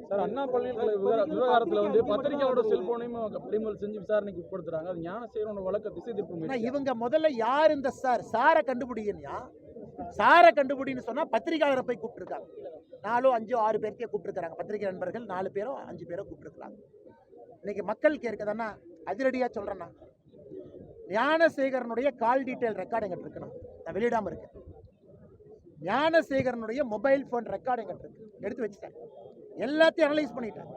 Sir, அண்ணா பல்கலைக்கழக விவகாரத்தில் வந்து பத்திரிகையாளரோட செல்போனையும் பறிமுதல் செஞ்சு விசாரணைக்கு உட்படுத்துறாங்க. அது ஞானசேகரனோட வழக்க திசை திருப்பும். இவங்க முதல்ல யார் இந்த சாரை கண்டுபிடிங்கயா, சாரை கண்டுபிடின்னு சொன்னா பத்திரிகையாளரை போய் கூப்பிட்டுருக்காங்க. 4, 5, 6 பேருக்கே கூப்பிட்டுருக்காங்க. பத்திரிகை நண்பர்கள் 4 பேரோ 5 பேரோ கூப்பிட்டுருக்காங்க. இன்னைக்கு மக்கள் கேட்கதானா அதிரடியா சொல்றேன்னா, ஞானசேகரனுடைய கால் டீட்டெயில் ரெக்கார்டு எங்கிட்ட இருக்கணும், நான் வெளியிடாம இருக்கேன். ஞானசேகரனுடைய மொபைல் போன் ரெக்கார்டு எங்கிட்ட இருக்கு, எடுத்து வச்சுட்டேன். எல்லாத்தையும் அனலைஸ் பண்ணிட்டேன்.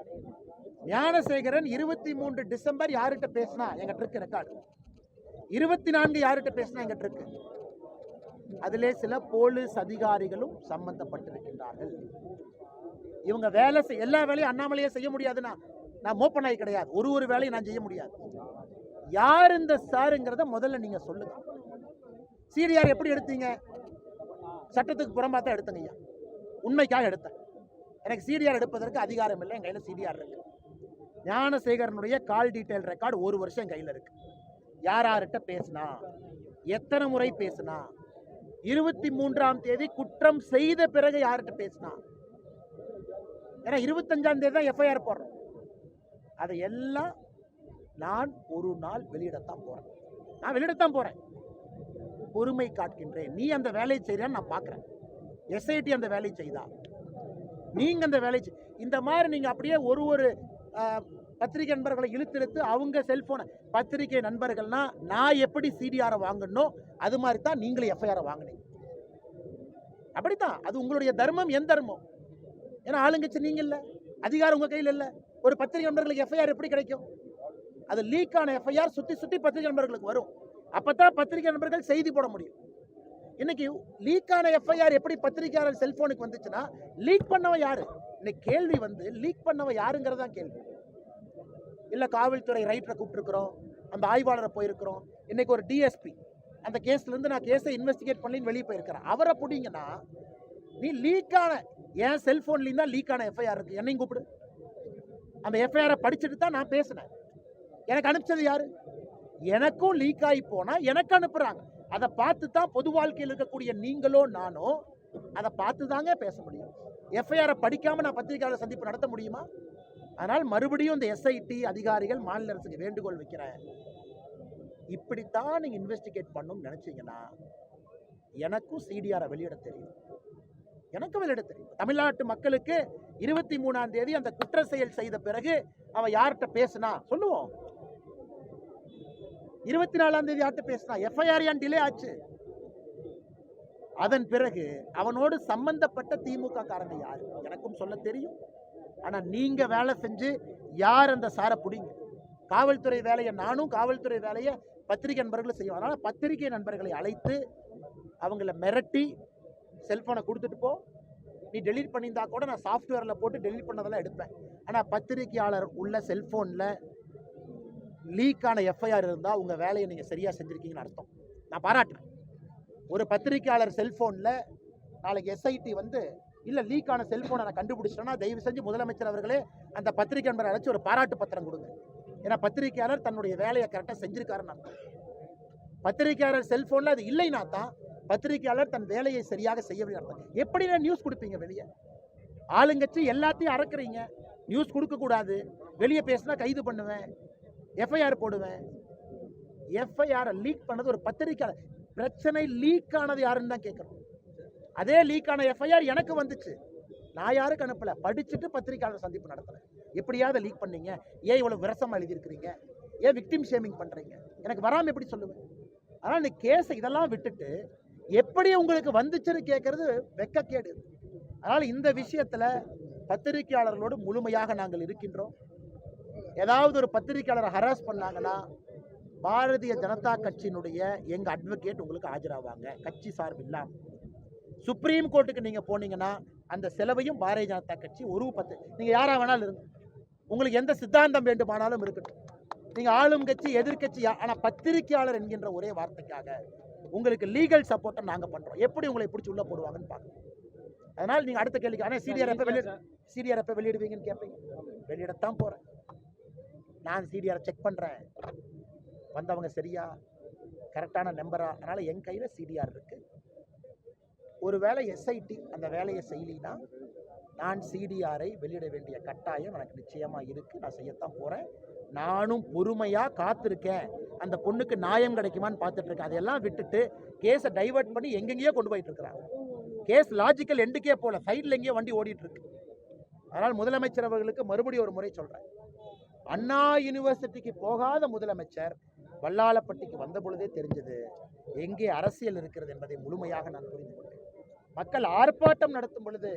ஞானசேகரன் 23 டிசம்பர் யார்கிட்ட பேசினா எங்கிட்ட இருக்கு ரெக்கார்டு. 24 யார்கிட்ட பேசினா எங்கிட்ட இருக்கு. அதிலே சில போலீஸ் அதிகாரிகளும் சம்பந்தப்பட்டிருக்கின்றார்கள். இவங்க வேலை எல்லா வேலையும் அண்ணாமலையே செய்ய முடியாதுன்னா நான் மோப்பனாய் கிடையாது. ஒரு வேலையை நான் செய்ய முடியாது. யார் இந்த சாருங்கிறத முதல்ல நீங்க சொல்லுங்க. சிடிஆர் எப்படி எடுத்தீங்க? சட்டத்துக்கு புறம்பாத்தான் எடுத்தங்க ஐயா, உண்மைக்காக எடுத்தேன். எனக்கு சிடிஆர் எடுப்பதற்கு அதிகாரம் இல்லை, என் கையில் சிடிஆர் இருக்கு. ஞானசேகரனுடைய கால் டீட்டெயில் ரெக்கார்டு 1 வருஷம் என் கையில் இருக்கு. யார்கிட்ட பேசினா, எத்தனை முறை பேசினா, 23ஆம் தேதி குற்றம் செய்த பிறகு யார்கிட்ட பேசினா, ஏன்னா 25ஆம் தேதி தான் எஃப்ஐஆர் போடுறோம். அதை எல்லாம் நான் ஒரு நாள் வெளியிடத்தான் போறேன். நான் வெளியிடத்தான் போறேன். பொறுமை காட்கின்றேன். நீ அந்த வேலையை செய்யறான்னு நான் பார்க்குறேன். எஸ்ஐடி அந்த வேலையை செய்தா, நீங்க அந்த வேலை இந்த மாதிரி நீங்க அப்படியே ஒரு பத்திரிகை நண்பர்களை இழுத்து அவங்க செல்போனை, பத்திரிகை நண்பர்கள்னா நான் எப்படி சிடிஆரை வாங்கணும் அது மாதிரி தான் நீங்களும் எஃப்ஐஆரை வாங்கினீங்க. அப்படித்தான், அது உங்களுடைய தர்மம். என் தர்மம். ஏன்னா ஆளுங்கட்சி நீங்க இல்ல, அதிகாரம் உங்க கையில் இல்ல. ஒரு பத்திரிகை நண்பர்களுக்கு எஃப்ஐஆர் எப்படி கிடைக்கும்? அது லீக் ஆன எஃப்ஐஆர் சுத்தி பத்திரிகை நண்பர்களுக்கு வரும். அப்பதான் பத்திரிகை நண்பர்கள் செய்தி போட முடியும். இன்னைக்கு லீக் ஆன எஃப்ஐஆர் எப்படி பத்திரிகையாளர் செல்போனுக்கு வந்துச்சுன்னா லீக் பண்ணவன் யாரு? இன்னைக்கு கேள்வி வந்து லீக் பண்ணவன் யாருங்கிறதா கேள்வி. இல்ல காவல்துறை ரைட்டரை கூப்பிட்டுருக்கிறோம், அந்த ஆய்வாளரை போயிருக்கிறோம். இன்னைக்கு ஒரு டிஎஸ்பி அந்த கேஸ்ல இருந்து நான் கேஸை இன்வெஸ்டிகேட் பண்ணி வெளியே போயிருக்கிறேன். அவரை பிடிங்கன்னா நீ லீக் ஆன என் செல்போன்ல தான் லீக் ஆன எஃப்ஐஆர் இருக்கு, என்னையும் கூப்பிடு. அந்த எஃப்ஐஆரை படிச்சுட்டு தான் நான் பேசினேன். எனக்கு அனுப்பிச்சது யாரு? எனக்கும் லீக் ஆகி போனா எனக்கு அனுப்புறாங்க. அதை பார்த்து தான் பொது வாழ்க்கையில் இருக்கக்கூடிய நீங்களோ நானோ அதை பார்த்து தாங்க பேச முடியும். எஃப்ஐஆரை படிக்காம நான் பத்திரிகையாளர் சந்திப்பு நடத்த முடியுமா? அதனால் மறுபடியும் இந்த எஸ்ஐடி அதிகாரிகள் மாநில அரசுக்கு வேண்டுகோள் வைக்கிறேன். இப்படித்தான் நீங்க இன்வெஸ்டிகேட் பண்ணணும்னு நினைச்சீங்கன்னா எனக்கும் சிடிஆரை வெளியிட தெரியும், எனக்கும் வெளியிட தெரியும். தமிழ்நாட்டு மக்களுக்கு 23ஆம் தேதி அந்த குற்ற செயல் செய்த பிறகு அவன் யார்கிட்ட பேசினா சொல்லுவோம். 24ஆம் தேதி யார்கிட்ட பேசினா, எஃப்ஐஆர் ஏன் டிலே ஆச்சு? அதன் பிறகு அவனோடு சம்பந்தப்பட்ட திமுக காரங்க யாரு எனக்கும் சொல்ல தெரியும். ஆனா நீங்க வேலை செஞ்சு யார் அந்த சாரை பிடிங்க. காவல்துறை வேலையை நானும், காவல்துறை வேலையை பத்திரிகை நண்பர்களும் செய்யும். அதனால பத்திரிகை நண்பர்களை அழைத்து அவங்கள மிரட்டி செல்போனை கொடுத்துட்டு போ, நீ டெலீட் பண்ணியிருந்தா கூட நான் சாஃப்ட்வேரில் போட்டு டெலீட் பண்ணதெல்லாம் எடுப்பேன். ஆனால் பத்திரிகையாளர் உள்ள செல்ஃபோனில் லீக்கான எஃப்ஐஆர் இருந்தால் உங்கள் வேலையை நீங்கள் சரியாக செஞ்சுருக்கீங்கன்னு அர்த்தம். நான் பாராட்டுறேன். ஒரு பத்திரிகையாளர் செல்ஃபோனில் நாளைக்கு எஸ்ஐடி வந்து இல்லை லீக்கான செல்ஃபோனை நான் கண்டுபிடிச்சிட்டேன்னா தயவு செஞ்சு முதலமைச்சர் அவர்களே அந்த பத்திரிகை நண்பரை அழைச்சி ஒரு பாராட்டு பத்திரம் கொடுங்க. ஏன்னா பத்திரிகையாளர் தன்னுடைய வேலையை கரெக்டாக செஞ்சிருக்காருன்னு அர்த்தம். பத்திரிகையாளர் செல்ஃபோனில் அது இல்லைன்னா தான் பத்திரிகையாளர் தன் வேலையை சரியாக செய்யவே அர்த்தம். எப்படி நியூஸ் கொடுப்பீங்க வெளியே? ஆளுங்கட்சி எல்லாத்தையும் அறக்குறீங்க. நியூஸ் கொடுக்கக்கூடாது, வெளியே பேசினா கைது பண்ணுவேன், எஃப்ஐஆர் போடுவேன். எஃப்ஐஆர் லீக் பண்ணது ஒரு பத்திரிகையாளர். பிரச்சனை லீக் ஆனது யாருன்னு தான் கேட்கணும். அதே லீக் ஆன எஃப்ஐஆர் எனக்கு வந்துச்சு, நான் யாருக்கு அனுப்பல, படிச்சுட்டு பத்திரிகையாளர் சந்திப்பு நடத்துறேன். எப்படியாவது லீக் பண்ணீங்க, ஏன் இவ்வளவு விரசமா எழுதியிருக்கிறீங்க, ஏன் விக்டிம் ஷேமிங் பண்றீங்க, எனக்கு வராமல் எப்படி சொல்லுவேன்? ஆனால் இந்த கேஸை இதெல்லாம் விட்டுட்டு எப்படி உங்களுக்கு வந்துச்சுன்னு கேட்கறது வெக்கக்கேடு. அதனால் இந்த விஷயத்தில் பத்திரிகையாளர்களோடு முழுமையாக நாங்கள் இருக்கின்றோம். ஏதாவது ஒரு பத்திரிகையாளரை ஹராஸ் பண்ணாங்கன்னா பாரதிய ஜனதா கட்சியினுடைய எங்கள் அட்வொகேட் உங்களுக்கு ஆஜராவாங்க, கட்சி சார்பு இல்லாமல். சுப்ரீம் கோர்ட்டுக்கு நீங்கள் போனீங்கன்னா அந்த செலவையும் பாரதிய ஜனதா கட்சி ஒரு நீங்கள் யாராக வேணாலும் இருங்க, உங்களுக்கு எந்த சித்தாந்தம் வேண்டுமானாலும் இருக்கட்டும், நீங்கள் ஆளும் கட்சி எதிர்கட்சி, ஆனால் பத்திரிகையாளர் என்கின்ற ஒரே வார்த்தைக்காக உங்களுக்கு லீகல் சப்போர்ட்டை நாங்கள் பண்ணுறோம். எப்படி உங்களை பிடிச்சி உள்ளே போடுவாங்கன்னு பார்க்கணும். அதனால் நீங்கள் அடுத்த கேள்விக்கு, ஆனால் சிடிஆர் எப்போ வெளியிடுவீங்கன்னு கேட்பீங்க. வெளியிடத்தான் போகிறேன். நான் சிடிஆரை செக் பண்ணுறேன், வந்தவங்க சரியா கரெக்டான நம்பரா. அதனால் என் கையில் சிடிஆர் இருக்குது. ஒருவேளை எஸ்ஐடி அந்த வேலையை செய்யலினா நான் சிடிஆரை வெளியிட வேண்டிய கட்டாயம் எனக்கு நிச்சயமாக இருக்குது. நான் செய்யத்தான் போகிறேன். நானும் பொறுமையாக காத்திருக்கேன். அந்த பொண்ணுக்கு நியாயம் கிடைக்குமான்னு பார்த்துட்டு இருக்கேன். அதையெல்லாம் விட்டுட்டு கேஸை டைவர்ட் பண்ணி எங்கெங்கேயோ கொண்டு போயிட்டு இருக்கிறாங்க. கேஸ் லாஜிக்கல் எண்டுக்கே போல, சைடில் எங்கேயோ வண்டி ஓடிட்டு இருக்கு. அதனால் முதலமைச்சர் அவர்களுக்கு மறுபடியும் ஒரு முறை சொல்கிறேன், அண்ணா யூனிவர்சிட்டிக்கு போகாத முதலமைச்சர் வல்லாளப்பட்டிக்கு வந்த பொழுதே தெரிஞ்சது எங்கே அரசியல் இருக்கிறது என்பதை முழுமையாக நான் புரிந்து கொண்டேன். மக்கள் ஆர்ப்பாட்டம் நடத்தும் பொழுது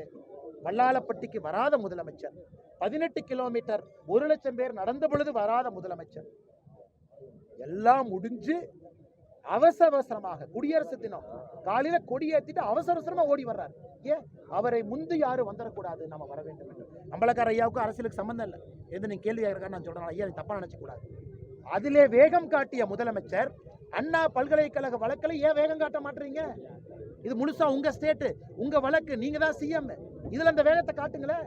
வல்லாளப்பட்டிக்கு வராத முதலமைச்சர், 18 கிலோமீட்டர் 1 லட்சம் பேர் நடந்த பொழுது வராத முதலமைச்சர், எல்லாம் முடிஞ்சு அவசரமாக குடியரசு தினம் காலையில கொடியேற்றிட்டு அவசரமா ஓடி வர்றாரு. ஏன் அவரை முந்து யாரும் வந்துடக்கூடாது, நம்ம வர வேண்டும் என்று. அம்பலக்கார ஐயாவுக்கும் அரசியலுக்கு சம்பந்தம் இல்லை. எது நீங்க கேள்வி கேட்கறேன்னு நான் சொல்றேன், ஐயா தப்பா நினைச்ச கூடாது. அதிலே வேகம் காட்டிய முதலமைச்சர் அண்ணா பல்கலைக்கழக வழக்கில் ஏன் வேகம் காட்ட மாட்டீங்க? இது முழுசா உங்க ஸ்டேட், உங்க வழக்கு, நீங்க தான் சிஎம். இதுல அந்த வேகத்தை காட்டுங்களேன்.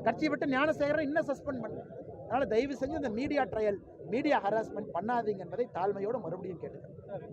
கட்சியை விட்டு ஞானசேகரன் இன்னும் சஸ்பெண்ட் பண்ண. அதனால தயவு செஞ்சு இந்த மீடியா ட்ரையல், மீடியா ஹராஸ்மெண்ட் பண்ணாதீங்க என்பதை தாழ்மையோடு மறுபடியும் கேட்டுக்கிறேன்.